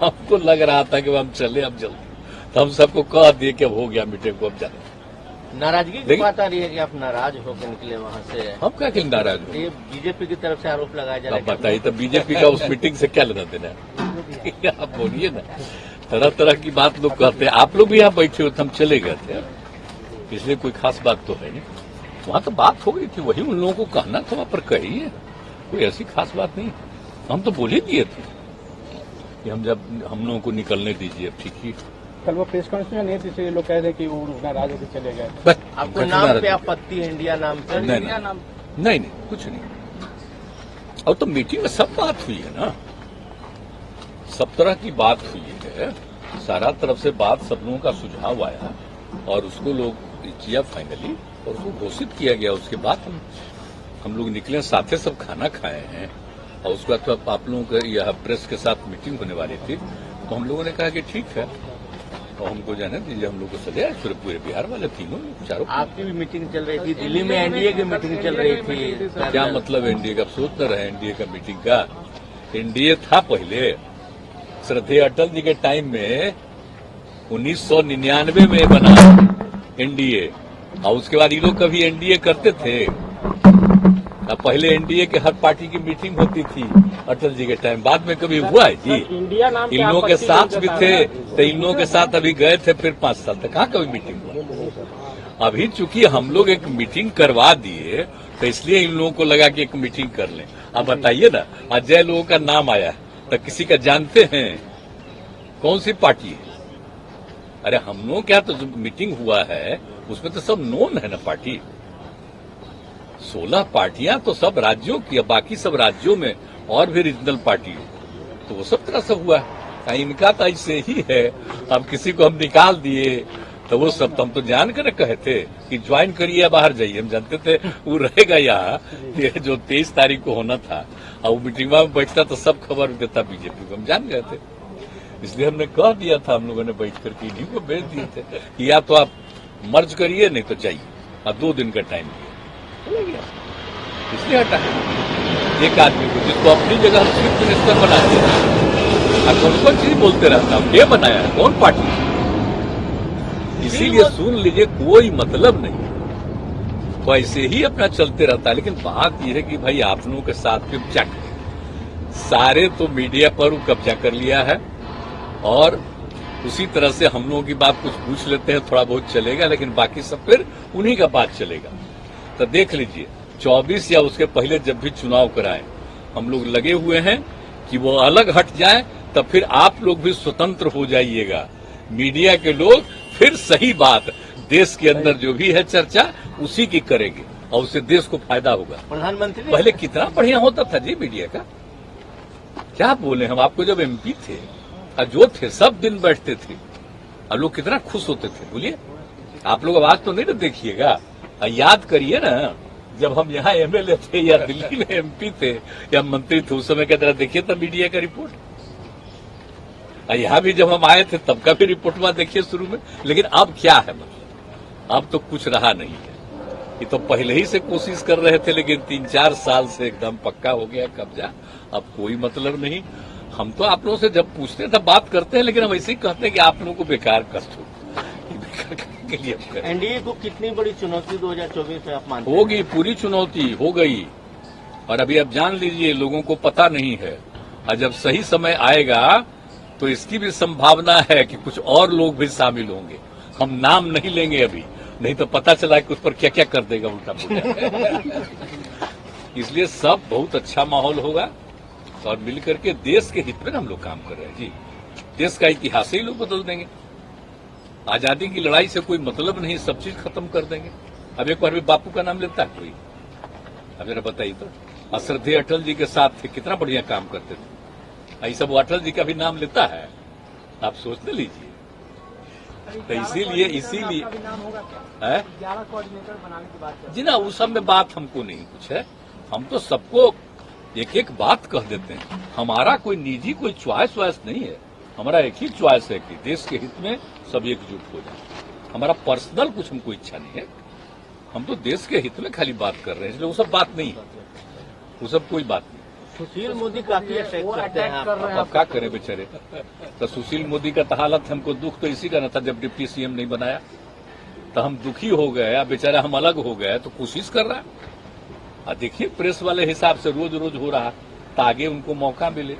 हमको लग रहा था कि हम चले अब जल्दी, तो हम सबको कह दिए कि अब हो गया मीटिंग को, अब जाए। नाराजगी की बात आ रही है कि आप नाराज होकर निकले वहाँ से। हम क्या कि नाराज हो? ये बीजेपी की तरफ से आरोप लगाया जा रहा है। बताइए तो बीजेपी का उस मीटिंग से क्या लेना देना है? आप बोलिए ना, तरह तरह की बात लोग कहते हैं। आप लोग भी यहाँ बैठे हो तो हम चले गए थे, इसलिए कोई खास बात तो है नहीं। वहाँ तो बात हो गई थी, वही उन लोगों को कहना था, वहाँ पर कहिए, कोई ऐसी खास बात नहीं। हम तो बोल ही दिए थे कि हम लोगों को निकलने दीजिए, अब ठीक ही। कल वो प्रेस कॉन्फ्रेंस नहीं थी, इसलिए लोग कह रहे हैं कि वो नाराज होकर चले गए। बस आपको नाम पे आपत्ति है? इंडिया नाम पे? नहीं, कुछ नहीं। और तो मीटिंग में सब बात हुई है ना, सब तरह की बात हुई है, सारा तरफ से बात, सब लोगों का सुझाव आया और उसको लोग किया फाइनली और उसको घोषित किया गया। उसके बाद हम लोग निकले, साथे सब खाना खाए हैं और उसके बाद तो आप लोगों का यह प्रेस के साथ मीटिंग होने वाली थी, तो हम लोगों ने कहा कि ठीक है और हमको जाने दीजिए, हम लोग को सजा है। पूरे बिहार वाले तीनों चारों। आपकी भी मीटिंग चल रही थी दिल्ली में, एनडीए की मीटिंग चल रही थी। क्या मतलब एनडीए का? सोच न रहे एनडीए का मीटिंग का। एनडीए था पहले, श्रद्धेय अटल जी के टाइम में 1999 में बना एनडीए, और उसके बाद ये लोग कभी एनडीए करते थे? पहले एनडीए के हर पार्टी की मीटिंग होती थी अटल जी के टाइम, बाद में कभी हुआ है जी? इंडिया नाम इन लोगों के साथ भी थे, तो इन लोगों के साथ अभी गए थे, फिर 5 साल तक कहाँ कभी मीटिंग हुआ? अभी चूंकि हम लोग एक मीटिंग करवा दिए, तो इसलिए इन लोगों को लगा कि एक मीटिंग कर लें। अब बताइए ना, अजय लोगों का नाम आया तो किसी का जानते हैं? कौन सी पार्टी है? अरे हम लोग क्या, तो जो मीटिंग हुआ है उसमें तो सब नोन है ना पार्टी। 16 पार्टियां तो सब राज्यों की, बाकी सब राज्यों में और भी रीजनल पार्टी, तो वो सब तरह से हुआ है। इनका तो ऐसे ही है, अब किसी को हम निकाल दिए तो वो सब तो हम तो जान कर कहे थे कि ज्वाइन करिए, बाहर जाइए। हम जानते थे वो रहेगा यहाँ, जो 23 तारीख को होना था, और वो मीटिंग में बैठता तो सब खबर देता बीजेपी को, हम जान गए थे। इसलिए हमने कह दिया था, हम लोगों ने बैठ करके इन्हीं को भेज दिए थे कि या तो आप मर्ज करिए, नहीं तो चाहिए। अब 2 दिन का टाइम दिया, चला गया। इसलिए हटा एक आदमी को, जिसको अपनी जगह हम चीफ मिनिस्टर बना दिया। कौन कौन चीज बोलते रहता हूँ, ये बनाया है कौन पार्टी? इसीलिए सुन लीजिए, कोई मतलब नहीं, वो ऐसे ही अपना चलते रहता है। लेकिन बात यह है कि भाई आप लोगों के साथ फिर क्या करें, सारे तो मीडिया पर कब्जा कर लिया है, और उसी तरह से हम लोगों की बात कुछ पूछ लेते हैं, थोड़ा बहुत चलेगा, लेकिन बाकी सब फिर उन्हीं का बात चलेगा। तो देख लीजिए 24 या उसके पहले जब भी चुनाव कराएं, हम लोग लगे हुए हैं कि वो अलग हट जाए, तब फिर आप लोग भी स्वतंत्र हो जाइएगा। मीडिया के लोग फिर सही बात, देश के अंदर जो भी है चर्चा, उसी की करेंगे और उससे देश को फायदा होगा। प्रधानमंत्री पहले कितना बढ़िया होता था जी मीडिया का, क्या बोले हम आपको। जब एमपी थे और जो थे सब दिन बैठते थे और लोग कितना खुश होते थे, बोलिए। आप लोग आवाज तो नहीं ना देखिएगा, याद करिए ना, जब हम यहाँ एमएलए थे या दिल्ली में एमपी थे या मंत्री थे, उस समय की तरह देखिए तब मीडिया का रिपोर्ट। यहाँ भी जब हम आए थे तब का भी रिपोर्टवा देखिए शुरू में। लेकिन अब क्या है, मतलब अब तो कुछ रहा नहीं है। ये तो पहले ही से कोशिश कर रहे थे, लेकिन 3-4 साल से एकदम पक्का हो गया कब्जा। अब कोई मतलब नहीं। हम तो आप लोगों से जब पूछते हैं तब बात करते हैं, लेकिन हम ऐसे ही कहते हैं कि आप लोगों को बेकार कष्ट हो, बेकार करने के लिए हम करें। एनडीए को कितनी बड़ी चुनौती 2024 में आप मानते हैं? होगी, पूरी चुनौती हो गई। और अभी आप जान लीजिए, लोगों को पता नहीं है, और जब सही समय आएगा तो इसकी भी संभावना है कि कुछ और लोग भी शामिल होंगे। हम नाम नहीं लेंगे अभी, नहीं तो पता चला कि उस पर क्या क्या कर देगा उल्टा पुल्टा। इसलिए सब बहुत अच्छा माहौल होगा और मिलकर के देश के हित में हम लोग काम कर रहे हैं जी। देश का इतिहास ही लोग बदल देंगे। आजादी की लड़ाई से कोई मतलब नहीं, सब चीज खत्म कर देंगे। अब एक बार भी बापू का नाम लेता है कोई? अब जरा बताइए तो। श्रद्धेय अटल जी के साथ थे, कितना बढ़िया काम करते थे। ऐसा वो अटल जी का भी नाम लेता है, आप सोचने लीजिए। तो इसीलिए 11 कोऑर्डिनेटर बनाने की बात जी ना, उस सब में बात हमको नहीं कुछ है। हम तो सबको एक एक बात कह देते हैं। हमारा कोई निजी कोई च्वाइस वाइस नहीं है। हमारा एक ही च्वाइस है कि देश के हित में सब एकजुट हो जाए। हमारा पर्सनल कुछ हमको इच्छा नहीं है। हम तो देश के हित में खाली बात कर रहे हैं, इसलिए वो सब बात नहीं है, वो सब कोई बात नहीं। सुशील मोदी काफी अटैक करते हैं आप। अब क्या करें बेचारे। तो सुशील मोदी का तो हालत हमको दुख तो इसी का न था जब डिप्टी सीएम नहीं बनाया, तो हम दुखी हो गए। अब बेचारा हम अलग हो गए तो कोशिश कर रहा है। और देखिए प्रेस वाले हिसाब से रोज रोज हो रहा, तो आगे उनको मौका मिले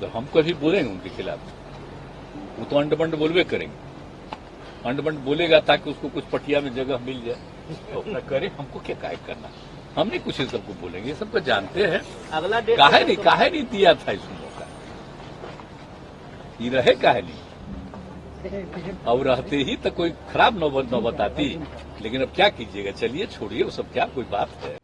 तो हम कभी बोलेंगे उनके खिलाफ। वो तो अंड-बंड बोलवे करेंगे, अंड-बंड बोलेगा ताकि उसको कुछ पटिया में जगह मिल जाए तो अपना करे। हमको क्या काय करना, हम नहीं कुछ सबको बोलेंगे, सब तो जानते हैं। अगला डेट काहे नहीं दिया था इस मौका, ये रहे काहे नहीं, और रहते ही तो कोई खराब नौबत आती। लेकिन अब क्या कीजिएगा, चलिए छोड़िए वो सब, क्या कोई बात है।